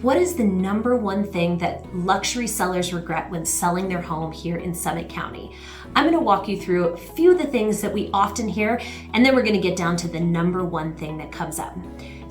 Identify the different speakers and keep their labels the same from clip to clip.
Speaker 1: What is the number one thing that luxury sellers regret when selling their home here in Summit County? I'm going to walk you through a few of the things that we often hear, and then we're going to get down to the number one thing that comes up.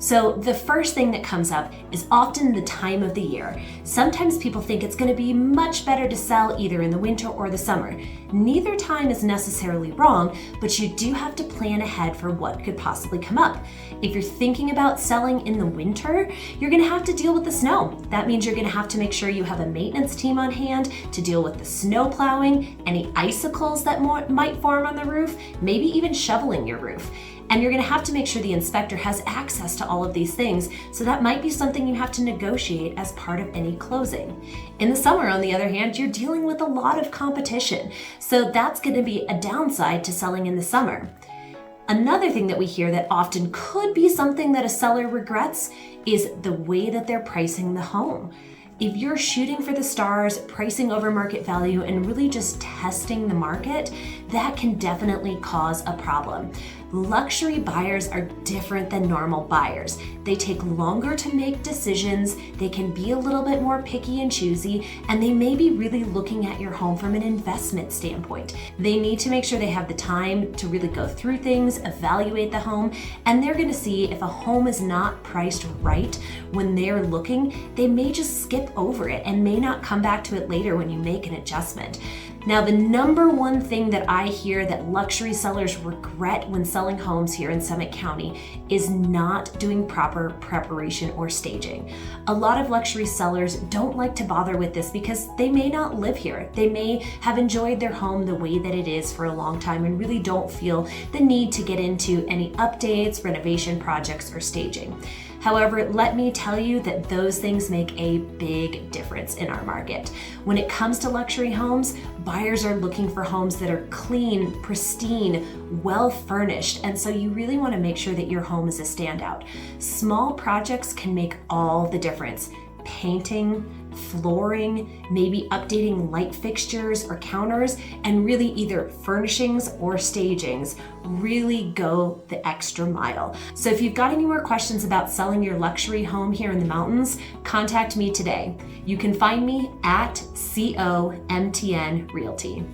Speaker 1: So the first thing that comes up is often the time of the year. Sometimes people think it's going to be much better to sell either in the winter or the summer. Neither time is necessarily wrong, but you do have to plan ahead for what could possibly come up. If you're thinking about selling in the winter, you're going to have to deal with the snow. That means you're going to have to make sure you have a maintenance team on hand to deal with the snow plowing, any icicles that might form on the roof, maybe even shoveling your roof. And you're going to have to make sure the inspector has access to all of these things, so that might be something you have to negotiate as part of any closing. In the summer, on the other hand, you're dealing with a lot of competition, so that's going to be a downside to selling in the summer. Another thing that we hear that often could be something that a seller regrets is the way that they're pricing the home. If you're shooting for the stars, pricing over market value, and really just testing the market, that can definitely cause a problem. Luxury buyers are different than normal buyers. They take longer to make decisions, they can be a little bit more picky and choosy, and they may be really looking at your home from an investment standpoint. They need to make sure they have the time to really go through things, evaluate the home, and they're going to see if a home is not priced right when they're looking, they may just skip over it and may not come back to it later when you make an adjustment. Now, the number one thing that I hear that luxury sellers regret when selling homes here in Summit County is not doing proper preparation or staging. A lot of luxury sellers don't like to bother with this because they may not live here. They may have enjoyed their home the way that it is for a long time and really don't feel the need to get into any updates, renovation projects, or staging. However, let me tell you that those things make a big difference in our market. When it comes to luxury homes, buyers are looking for homes that are clean, pristine, well furnished, and so you really want to make sure that your home is a standout. Small projects can make all the difference. Painting, flooring, maybe updating light fixtures or counters, and really either furnishings or stagings really go the extra mile. So if you've got any more questions about selling your luxury home here in the mountains, contact me today. You can find me at COMTN Realty.